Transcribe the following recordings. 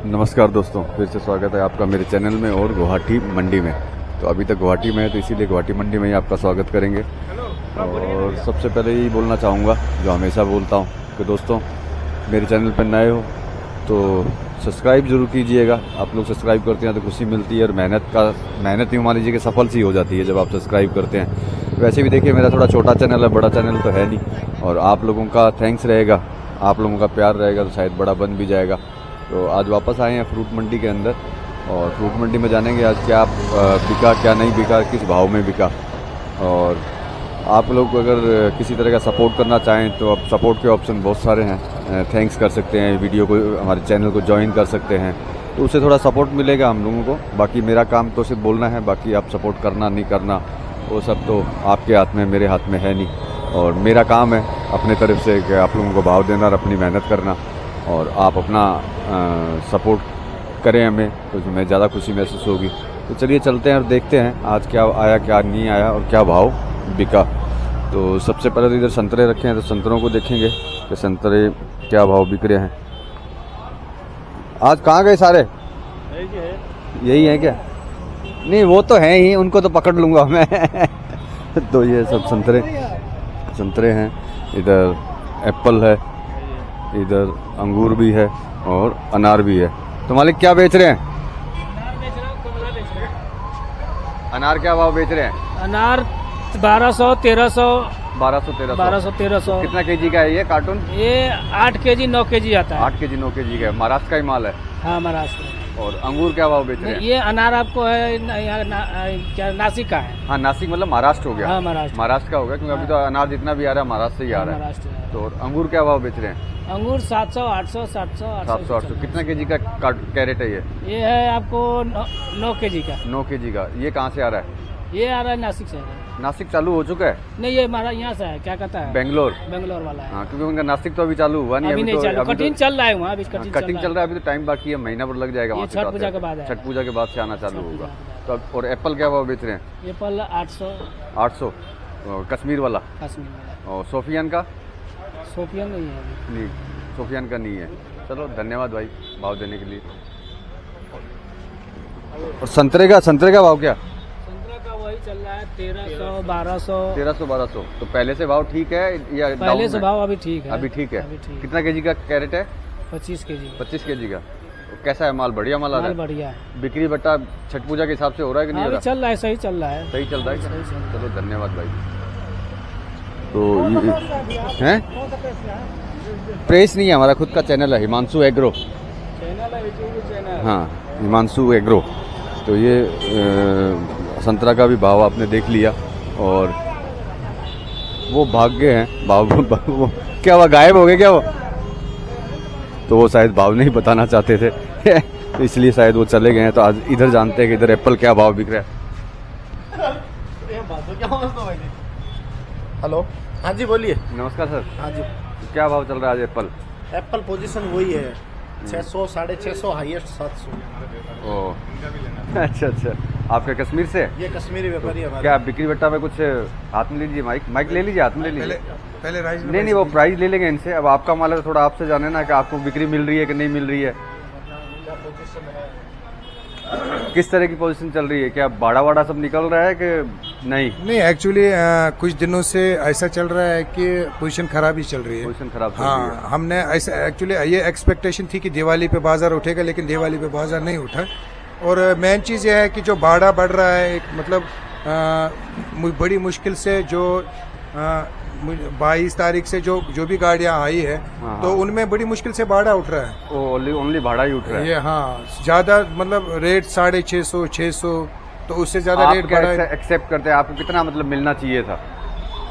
नमस्कार दोस्तों, फिर से स्वागत है आपका मेरे चैनल में और गुवाहाटी मंडी में। तो अभी तक गुवाहाटी में है तो इसीलिए गुवाहाटी मंडी में ही आपका स्वागत करेंगे। और सबसे पहले यही बोलना चाहूँगा जो हमेशा बोलता हूँ कि दोस्तों मेरे चैनल पर नए हो तो सब्सक्राइब जरूर कीजिएगा। आप लोग सब्सक्राइब करते हैं तो खुशी मिलती है और मेहनत ही मान लीजिए कि सफल सी हो जाती है जब आप सब्सक्राइब करते हैं। वैसे भी देखिए मेरा थोड़ा छोटा चैनल है, बड़ा चैनल तो है नहीं, और आप लोगों का थैंक्स रहेगा, आप लोगों का प्यार रहेगा तो शायद बड़ा बन भी जाएगा। तो आज वापस आए हैं फ्रूट मंडी के अंदर और फ्रूट मंडी में जानेंगे आज क्या बिका क्या नहीं बिका, किस भाव में बिका। और आप लोग अगर किसी तरह का सपोर्ट करना चाहें तो अब सपोर्ट के ऑप्शन बहुत सारे हैं। थैंक्स कर सकते हैं, वीडियो को हमारे चैनल को ज्वाइन कर सकते हैं, तो उससे थोड़ा सपोर्ट मिलेगा हम लोगों को। बाकी मेरा काम तो सिर्फ बोलना है, बाकी आप सपोर्ट करना नहीं करना वो सब तो आपके हाथ में, मेरे हाथ में है नहीं। और मेरा काम है अपने तरफ से कि आप लोगों को भाव देना और अपनी मेहनत करना, और आप अपना सपोर्ट करें हमें तो हमें ज़्यादा खुशी महसूस होगी। तो चलिए चलते हैं और देखते हैं आज क्या आया क्या नहीं आया और क्या भाव बिका। तो सबसे पहले तो इधर संतरे रखे हैं तो संतरों को देखेंगे कि संतरे क्या भाव बिक रहे हैं। आज कहाँ गए सारे? यही है क्या? नहीं वो तो हैं ही, उनको तो पकड़ लूँगा मैं तो ये सब संतरे हैं, इधर एप्पल है, इधर अंगूर भी है और अनार भी है। तो मालिक क्या बेच रहे हैं? अनार क्या भाव बेच रहे हैं? अनार 1200, 1300, 1200, 1300। कितना केजी का है ये कार्टून? ये 8 केजी 9 केजी आता है। 8 केजी 9 केजी का है, महाराष्ट्र का ही माल है। हाँ महाराष्ट्र। और अंगूर क्या भाव बेच रहे हैं? ये अनार आपको है क्या नासिक का है। हाँ नासिक मतलब महाराष्ट्र हो गया। हाँ महाराष्ट्र का हो गया क्योंकि अभी तो अनार जितना भी आ रहा है महाराष्ट्र से ही आ रहा है। तो अंगूर क्या भाव बेच रहे हैं? अंगूर 700, 800, 700, 800। कितना केजी का कैरेट है ये? ये है आपको 9 केजी का। 9 केजी का। ये कहाँ से आ रहा है? ये आ रहा है नासिक से। नासिक चालू हो चुका है? नहीं ये हमारा यहाँ से है, क्या कहता है, बेंगलोर वाला है। हाँ क्योंकि उनका नासिक तो अभी चालू हुआ नहीं, अभी नहीं चालू, कटिंग चल रहा है वहाँ, कटिंग चल रहा है। अभी तो टाइम बाकी है, महीना भर लग जाएगा। छठ पूजा के बाद, छठ पूजा के बाद से आना चालू होगा। तो और एप्पल क्या भाव बेच रहे हैं? एप्पल 800। 800 कश्मीर वाला। और सोफियान का? सोफियान नहीं है, नहीं सोफियान का नहीं है। चलो धन्यवाद भाई भाव देने के लिए। और संतरे का भाव क्या? संतरा का वही चल रहा है 1300, 1200। 1300-1200। तो पहले से भाव ठीक है या पहले से भाव अभी ठीक है? अभी ठीक है। कितना केजी का कैरेट है? 25 केजी। 25 केजी का। तो कैसा है माल? बढ़िया माल आ रहा है? बढ़िया है। बिक्री बट्टा छठ पूजा के हिसाब से हो रहा है कि नहीं हो रहा? चल रहा है, सही चल रहा है। सही चल रहा है। चलो धन्यवाद भाई। तो ये हैं प्रेस नहीं है, हमारा खुद का चैनल है, हिमांशु एग्रो चैनल है। हाँ हिमांशु एग्रो। तो ये संतरा का भी भाव आपने देख लिया और वो भाग गए हैं भाव क्या हुआ, गायब हो गए क्या वो? तो वो शायद भाव नहीं बताना चाहते थे तो इसलिए शायद वो चले गए हैं। तो आज इधर जानते हैं कि इधर एप्पल क्या भाव बिक रहा है। हेलो, हाँ जी बोलिए। नमस्कार सर। हाँ जी, क्या भाव चल रहा है आज एप्पल? एप्पल पोजीशन वही है 600, 650, हाईएस्ट 700। ओ अच्छा आपके कश्मीर से? ये कश्मीरी व्यापारी हमारे। क्या बिक्री बट्टा में कुछ हाथ में लीजिए, माइक ले लीजिए, हाथ में ले लीजिए। पहले राइस नहीं वो प्राइस ले लेंगे इनसे। अब आपका माल है तो थोड़ा आपसे जाने ना कि आपको बिक्री मिल रही है कि नहीं मिल रही है, किस तरह की पोजीशन चल रही है, क्या बाड़ा सब निकल रहा है कि नहीं? एक्चुअली कुछ दिनों से ऐसा चल रहा है कि पोजीशन खराब ही चल रही है। पोजीशन खराब चल रही है। हमने ऐसा एक्चुअली ये एक्सपेक्टेशन थी कि दिवाली पे बाजार उठेगा, लेकिन दिवाली पे बाजार नहीं उठा। और मेन चीज़ ये है कि जो भाड़ा बढ़ रहा है, एक मतलब बड़ी मुश्किल से जो 22 तारीख से जो भी गाड़ियां आई है तो उनमें बड़ी मुश्किल से भाड़ा उठ रहा है। ओनली भाड़ा ही उठ रहा है। ये हाँ ज्यादा मतलब रेट 650, 600, तो उससे ज्यादा रेट बढ़ा है। एक्सेप्ट करते हैं आपको कितना मतलब मिलना चाहिए था?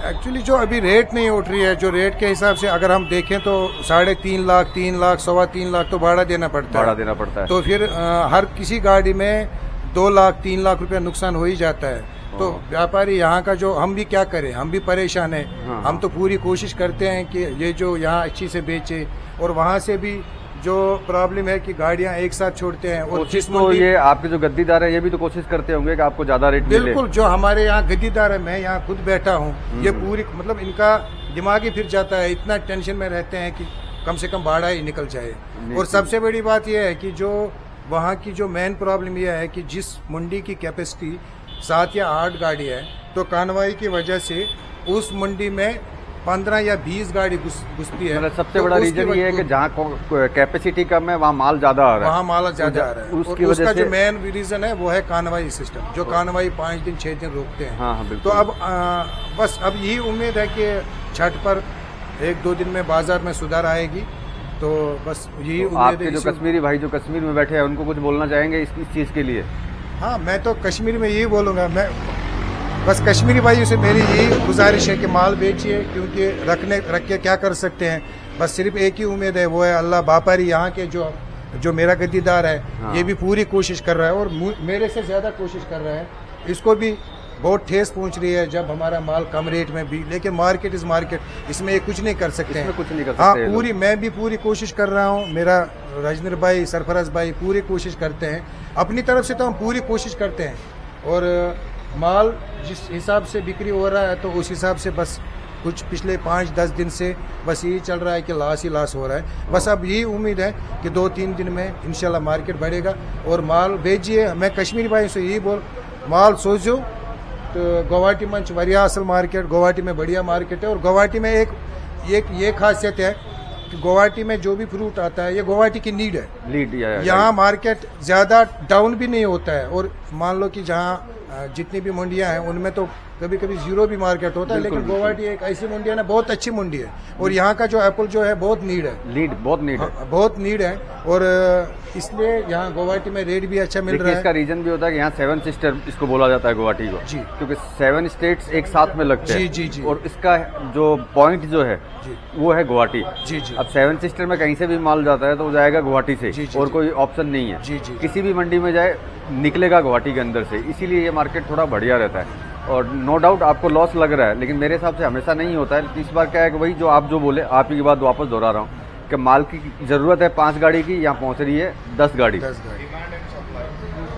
एक्चुअली जो अभी रेट नहीं उठ रही है, जो रेट के हिसाब से अगर हम देखें तो 3.5 लाख, 3 लाख, 3.25 लाख तो भाड़ा देना पड़ता है। तो फिर हर किसी गाड़ी में 2 लाख 3 लाख रुपया नुकसान हो ही जाता है। तो व्यापारी यहाँ का जो, हम भी क्या करें, हम भी परेशान है। हम तो पूरी कोशिश करते हैं कि ये जो यहाँ अच्छी से बेचे, और वहाँ से भी जो प्रॉब्लम है कि गाड़ियां एक साथ छोड़ते हैं। और कोशिश तो ये आपके जो गद्दीदार है ये भी तो कोशिश करते होंगे कि आपको ज्यादा रेट मिले। बिल्कुल, जो हमारे यहाँ गद्दीदार है, मैं यहाँ खुद बैठा हूँ, ये पूरी मतलब इनका दिमाग ही फिर जाता है, इतना टेंशन में रहते हैं कि कम से कम भाड़ा ही निकल जाए। और सबसे बड़ी बात यह है कि जो वहाँ की जो मेन प्रॉब्लम यह है कि जिस मंडी की कैपेसिटी 7 या 8 गाड़ी है, तो कानवाई की वजह से उस मंडी में 15 या 20 गाड़ी घुसती है। मतलब सबसे बड़ा रीजन ये है कि जहाँ कैपेसिटी कम है वहाँ माल ज्यादा आ रहा है, वहाँ माल ज्यादा आ रहा है। उसकी और वजह उसका से जो मेन रीजन है वो है कानवाई सिस्टम, जो कानवाई 5 दिन 6 दिन रोकते हैं। हाँ, हाँ, तो अब बस अब यही उम्मीद है कि छठ पर 1-2 दिन में बाजार में सुधार आएगी। तो बस यही तो उम्मीद आपके है। जो कश्मीरी भाई जो कश्मीर में बैठे हैं उनको कुछ बोलना चाहेंगे इस चीज के लिए? हाँ, मैं तो कश्मीर में यही बोलूँगा। मैं बस कश्मीरी भाइयों से मेरी यही गुजारिश है कि माल बेचिए, क्योंकि रख के क्या कर सकते हैं। बस सिर्फ एक ही उम्मीद है, वो है अल्लाह। व्यापारी यहाँ के जो मेरा गद्दीदार है, हाँ। ये भी पूरी कोशिश कर रहा है और मेरे से ज़्यादा कोशिश कर रहा है। इसको भी बहुत ठेस पहुंच रही है जब हमारा माल कम रेट में भी, लेकिन मार्केट इज मार्केट, इसमें ये कुछ नहीं कर सकते हैं। कुछ नहीं कर सकते। हाँ, मैं भी पूरी कोशिश कर रहा हूँ, मेरा राजनीर भाई, सरफराज भाई पूरी कोशिश करते हैं। अपनी तरफ से तो हम पूरी कोशिश करते हैं, और माल जिस हिसाब से बिक्री हो रहा है तो उस हिसाब से बस कुछ पिछले 5-10 दिन से बस यही चल रहा है कि लॉस ही लॉस हो रहा है। बस अब यही उम्मीद है कि 2-3 दिन में इंशाल्लाह मार्केट बढ़ेगा और माल भेजिए। मैं कश्मीरी भाई से यही माल सोचो तो गुवाहाटी मंच वरिया असल मार्केट, गुवाहाटी में बढ़िया मार्केट है। और गुवाहाटी में एक ये खासियत है कि गुवाहाटी में जो भी फ्रूट आता है ये गुवाहाटी की नीड है। यहाँ मार्केट ज्यादा डाउन भी नहीं होता है। और मान लो कि जहाँ जितनी भी मंडियां हैं उनमें तो कभी कभी जीरो भी मार्केट होता है, लेकिन गुवाहाटी एक ऐसी मंडी है ना, बहुत अच्छी मंडी है। और यहाँ का जो एप्पल जो है बहुत नीड है, बहुत नीड है। और इसलिए यहाँ गुवाहाटी में रेट भी अच्छा मिल रहा है। इसका रीजन भी होता है कि यहाँ 7 सिस्टर इसको बोला जाता है गुवाहाटी को जी, क्योंकि 7 स्टेट्स एक साथ में लगते हैं। जी जी। और इसका जो पॉइंट जो है वो है गुवाहाटी। जी जी। अब 7 सिस्टर में कहीं से भी माल जाता है तो वो जाएगा गुवाहाटी से। जी जी। और कोई ऑप्शन नहीं है। जी जी। किसी भी मंडी में जाए निकलेगा गुवाहाटी के अंदर से, इसीलिए ये मार्केट थोड़ा बढ़िया रहता है। और नो डाउट आपको लॉस लग रहा है, लेकिन मेरे हिसाब से हमेशा नहीं होता है। इस बार क्या है कि वही जो आप जो बोले, आप ही की बात वापस दोहरा रहा हूँ कि माल की जरूरत है 5 गाड़ी की, यहाँ पहुँच रही है 10 गाड़ी।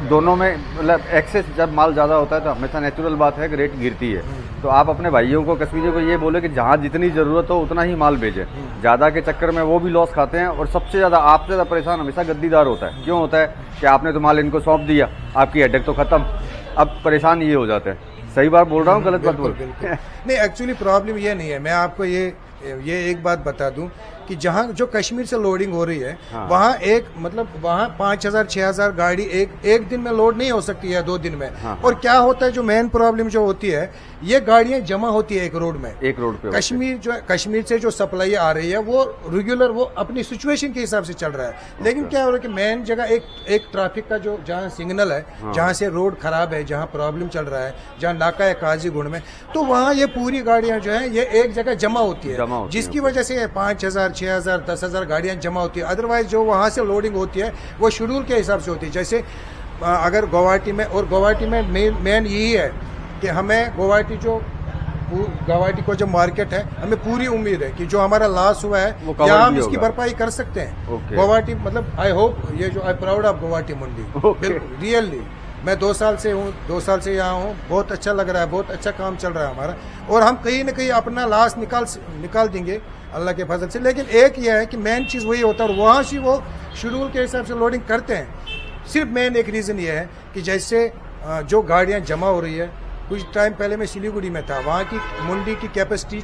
दोनों में मतलब एक्सेस जब माल ज़्यादा होता है तो हमेशा नेचुरल बात है कि रेट गिरती है। तो आप अपने भाइयों को, कश्मीरियों को ये बोले कि जहाँ जितनी ज़रूरत हो उतना ही माल भेजें। ज़्यादा के चक्कर में वो भी लॉस खाते हैं। और सबसे ज़्यादा आपसे ज़्यादा परेशान हमेशा गद्दीदार होता है। क्यों होता है कि आपने तो माल इनको सौंप दिया, आपकी हेडेक तो खत्म, अब परेशान ये हो जाते हैं। सही बात बोल रहा हूँ, गलत बात बोल? नहीं, एक्चुअली प्रॉब्लम ये नहीं है। मैं आपको ये एक बात बता दूं कि जहाँ जो कश्मीर से लोडिंग हो रही है, हाँ। वहाँ 5,000-6,000 गाड़ी एक दिन में लोड नहीं हो सकती है, 2 दिन में। हाँ। और क्या होता है, जो मेन प्रॉब्लम जो होती है, ये गाड़ियां जमा होती है एक रोड पे। कश्मीर से जो सप्लाई आ रही है वो रेगुलर, वो अपनी सिचुएशन के हिसाब से चल रहा है। लेकिन क्या हो रहा है कि मेन जगह एक ट्रैफिक का जो जहाँ सिग्नल है, हाँ। जहाँ से रोड खराब है, जहाँ प्रॉब्लम चल रहा है, जहाँ नाका है काजीगुंड में, तो वहाँ ये पूरी गाड़ियां जो है ये एक जगह जमा होती है, जिसकी वजह से 5,000, 6,000, 10,000 गाड़ियां जमा होती है। अदरवाइज जो वहां से लोडिंग होती है वो शेड्यूल के हिसाब से होती है। जैसे अगर गुवाहाटी में मेन यही है कि हमें गुवाहाटी को जो मार्केट है, हमें पूरी उम्मीद है कि जो हमारा लॉस हुआ है यहाँ हम इसकी भरपाई कर सकते हैं। गुवाहाटी मतलब आई होप, ये जो I proud of Guwahati Mandi, really. मैं 2 साल से हूँ, 2 साल से यहाँ हूँ, बहुत अच्छा लग रहा है, बहुत अच्छा काम चल रहा है हमारा। और हम कहीं ना कहीं अपना लॉस निकाल देंगे अल्लाह के फजल से। लेकिन एक यह है कि मेन चीज़ वही होता है, और वहाँ से वो शेड्यूल के हिसाब से लोडिंग करते हैं। सिर्फ मेन एक रीज़न ये है कि जैसे जो गाड़ियाँ जमा हो रही है, कुछ टाइम पहले मैं सिलीगुड़ी में था, वहाँ की मंडी की कैपेसिटी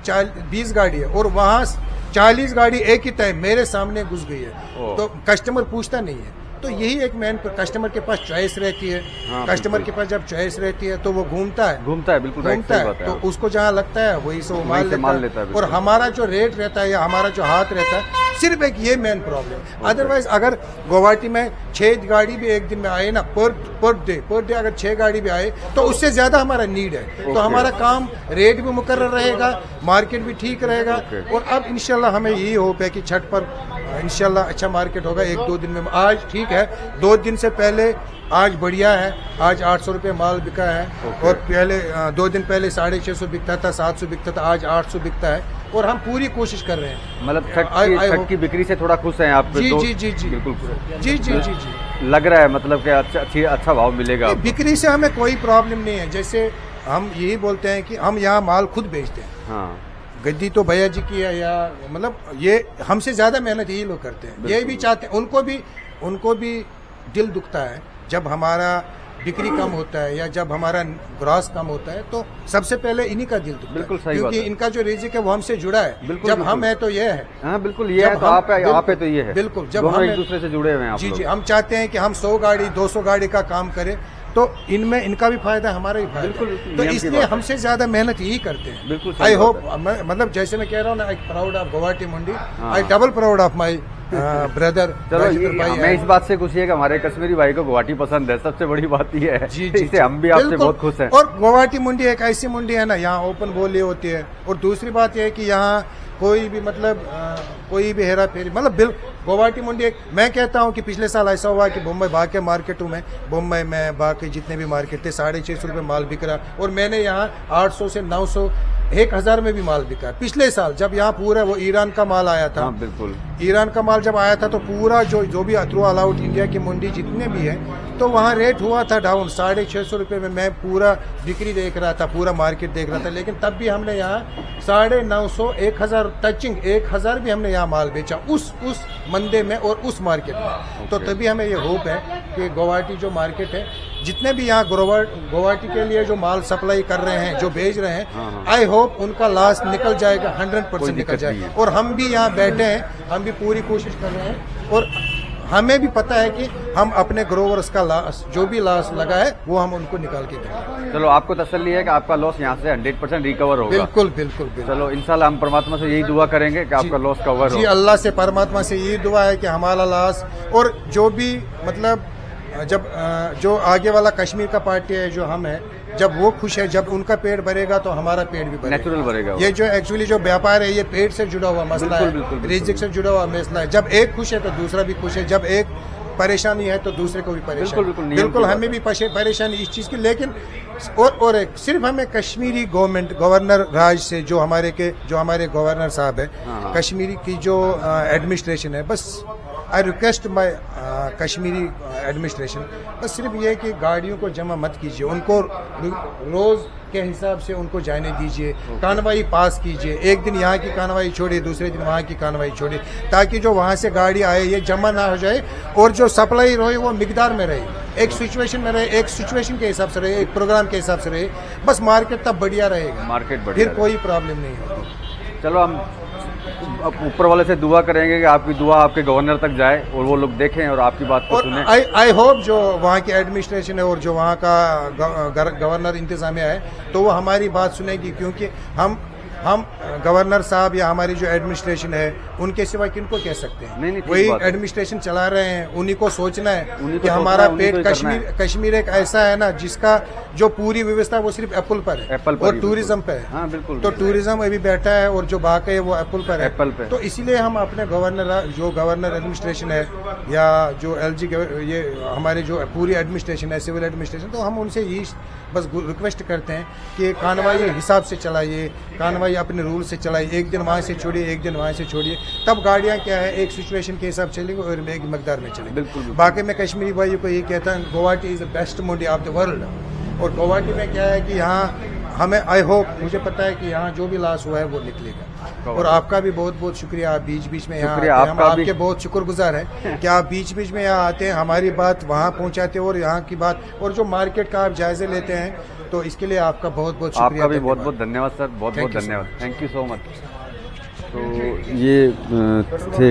20 गाड़ी है, और वहाँ 40 गाड़ी एक ही टाइम मेरे सामने घुस गई है। तो कस्टमर पूछता नहीं है। तो यही एक मेन, कस्टमर के पास चॉइस रहती है। कस्टमर के पास जब चॉइस रहती है तो वो घूमता है, बिल्कुल घूमता है। तो उसको जहाँ लगता है वही से वो माल लेता है। और हमारा जो रेट रहता है या हमारा जो हाथ रहता है, सिर्फ एक ये मेन प्रॉब्लम। अदरवाइज अगर गुवाहाटी में 6 गाड़ी भी एक दिन में आए ना, पर डे अगर 6 गाड़ी भी आए तो उससे ज्यादा हमारा नीड है। तो हमारा काम रेट भी मुकर्रर रहेगा, मार्केट भी ठीक रहेगा। और अब इंशाल्लाह हमें यही होप है कि छठ पर इंशाल्लाह अच्छा मार्केट होगा 1-2 दिन में। आज ठीक है, 2 दिन से पहले आज बढ़िया है, आज 800 रुपये माल बिका है। और पहले 2 दिन पहले 650 बिकता था, 700 बिकता था, आज 800 बिकता है। और हम पूरी कोशिश कर रहे हैं। मतलब छठ की बिक्री से थोड़ा खुश हैं आप? जी तो जी जी जी बिल्कुल जी लग रहा है, मतलब कि अच्छा भाव मिलेगा। बिक्री से हमें कोई प्रॉब्लम नहीं है। जैसे हम यही बोलते हैं कि हम यहाँ माल खुद बेचते हैं। हाँ। गद्दी तो भैया जी की है, या मतलब ये हमसे ज्यादा मेहनत यही लोग करते हैं। ये भी चाहते हैं, उनको भी दिल दुखता है जब हमारा बिक्री कम होता है या जब हमारा ग्रॉस कम होता है, तो सबसे पहले इन्हीं का दिल दुखता है। बिल्कुल सही क्योंकि बात है। इनका जो रिज़्क है वो हमसे जुड़ा है। बिल्कुल, जब बिल्कुल। हम है तो ये है। हाँ बिल्कुल, ये है तो आप है तो ये है। बिल्कुल, जब दोनों हम एक दूसरे से जुड़े हुए हैं आप जी लोग। जी, हम चाहते हैं कि हम 100 गाड़ी 200 गाड़ी का काम करें, तो इनमें इनका भी फायदा है, हमारा भी फायदा बिल्कुल, है। बिल्कुल, तो नियम की इसलिए बात है। हमसे ज्यादा मेहनत यही करते हैं। बिल्कुल सही आई बात होप, मतलब जैसे मैं कह रहा हूँ ना, आई प्राउड ऑफ गुवाहाटी मंडी, हाँ। I double proud of my brother चलो मैं इस बात से खुशी है कि हमारे कश्मीरी भाई को गुवाहाटी पसंद है, सबसे बड़ी बात ये है। जी जी, इससे हम भी आपसे बिल्कुल। बहुत खुश हैं। और गुवाहाटी मंडी एक ऐसी मंडी है ना, यहाँ ओपन बोली होती है। और दूसरी बात यह है कि यहाँ कोई भी मतलब कोई भी हेरा फेरी, मतलब गुवाहाटी मंडी एक, मैं कहता हूँ कि पिछले साल ऐसा हुआ कि मुंबई बाकी मार्केटों में, मुंबई में बाकी जितने भी मार्केट थे 650 रुपये माल बिक रहा, और मैंने यहाँ 800 से 900 1000 में भी माल बिका। पिछले साल जब यहाँ पूरा वो ईरान का माल आया था, हाँ बिल्कुल, ईरान का माल जब आया था तो पूरा जो भी थ्रू ऑल आउट इंडिया की मंडी जितने भी है, तो वहाँ रेट हुआ था डाउन 650 रुपये में। मैं पूरा बिक्री देख रहा था, पूरा मार्केट देख रहा था, लेकिन तब भी हमने यहाँ 950 1000 टचिंग 1000 भी हमने यहाँ माल बेचा उस मंडे में और उस मार्केट में। तो तभी हमें ये होप है कि गुवाहाटी जो मार्केट है, जितने भी यहाँ गुवाहाटी के लिए जो माल सप्लाई कर रहे हैं, जो भेज रहे हैं, आई होप उनका लॉस निकल जाएगा, 100% निकल जाएगा। और हम भी यहाँ बैठे हैं, हम भी पूरी कोशिश कर रहे हैं, और हमें भी पता है कि हम अपने ग्रोवर्स का लॉस, जो भी लॉस लगा है, वो हम उनको निकाल के देंगे। चलो आपको तसल्ली है कि आपका लॉस यहाँ से 100% रिकवर होगा। बिल्कुल बिल्कुल बिल्कुल। चलो इंशाल्लाह हम परमात्मा से यही दुआ करेंगे कि आपका लॉस कवर हो। जी, अल्लाह से परमात्मा से यही दुआ है कि हमारा लॉस, और जो भी मतलब जब जो आगे वाला कश्मीर का पार्टी है, जो हम है, जब वो खुश है, जब उनका पेट भरेगा तो हमारा पेट भी भरेगा, नेचुरल भरेगा वो। ये जो एक्चुअली जो व्यापार है, ये पेट से जुड़ा हुआ मसला बिल्कुल, है, बिल्कुल, बिल्कुल। रिजिक से जुड़ा हुआ मसला है। जब एक खुश है तो दूसरा भी खुश है, जब एक परेशानी है तो दूसरे को भी परेशानी। बिल्कुल, बिल्कुल, नियम बिल्कुल की हमें भी परेशानी इस चीज की, लेकिन और एक सिर्फ हमें कश्मीरी गवर्नमेंट, गवर्नर राज से, जो हमारे गवर्नर साहब है, हाँ। कश्मीरी की जो एडमिनिस्ट्रेशन है, बस I request my Kashmiri administration, बस सिर्फ ये कि गाड़ियों को जमा मत कीजिए, उनको रोज के हिसाब से उनको जाने दीजिए, कार्रवाई पास कीजिए। एक दिन यहाँ की कार्रवाई छोड़िए, दूसरे दिन वहाँ की कार्रवाई छोड़िए, ताकि जो वहाँ से गाड़ी आए ये जमा ना हो जाए, और जो सप्लाई रहे वो मिकदार में रहे, एक सिचुएशन में रहे, एक सिचुएशन के हिसाब से रहे, एक प्रोग्राम के हिसाब से रहे। बस मार्केट तब बढ़िया रहेगा, मार्केट बढ़िया फिर कोई प्रॉब्लम नहीं होगी। चलो हम अब ऊपर वाले से दुआ करेंगे कि आपकी दुआ आपके गवर्नर तक जाए और वो लोग देखें और आपकी बात को और सुने। आई होप जो वहाँ की एडमिनिस्ट्रेशन है और जो वहाँ का गवर्नर इंतजामिया है, तो वो हमारी बात सुनेगी, क्योंकि हम गवर्नर साहब या हमारी जो एडमिनिस्ट्रेशन है, उनके सिवा किनको कह सकते हैं। नहीं, ठीक वही बात है। एडमिनिस्ट्रेशन चला रहे हैं, उन्हीं को सोचना है उन्हीं को कि सोचना हमारा है, उन्हीं पेट को ही करना है। कश्मीर एक ऐसा है ना, जिसका जो पूरी व्यवस्था वो सिर्फ एप्पल पर है, एप्पल पर और ही, टूरिज्म पे है। हाँ बिल्कुल। तो टूरिज्म अभी बैठा है, और जो बाकी है वो एप्पल पर है। एप्पल पे। तो इसीलिए हम अपने गवर्नर एडमिनिस्ट्रेशन है, या जो LG ये हमारे जो पूरी एडमिनिस्ट्रेशन है, सिविल एडमिनिस्ट्रेशन, तो हम उनसे यही बस रिक्वेस्ट करते हैं कि कार्रवाई हिसाब से चलाइए, कार्रवाई अपने रूल से चलाइए, एक दिन वहाँ से छोड़िए, एक दिन वहाँ से छोड़िए, तब गाड़ियाँ क्या है एक सिचुएशन के हिसाब से चलेंगी और एक मकदार में चलेंगी। बिल्कुल। बाकी मैं कश्मीरी भाइयों को ये कहता हूँ, Guwahati is the best Mandi of the world. और गुवाहाटी में क्या है कि यहाँ हमें, आई होप, मुझे पता है कि यहाँ जो भी लॉस हुआ है वो निकलेगा। और आपका भी बहुत बहुत शुक्रिया, आप बीच बीच में यहाँ आते हैं, हम आपके बहुत शुक्रगुजार हैं कि आप बीच बीच में यहाँ आते हैं, हमारी बात वहाँ पहुँचाते हैं, और यहाँ की बात, और जो मार्केट का आप जायजे लेते हैं, तो इसके लिए आपका बहुत बहुत शुक्रिया। आपका भी बहुत बहुत धन्यवाद सर, बहुत बहुत Thank you so धन्यवाद, much. Thank you so much. तो ये थे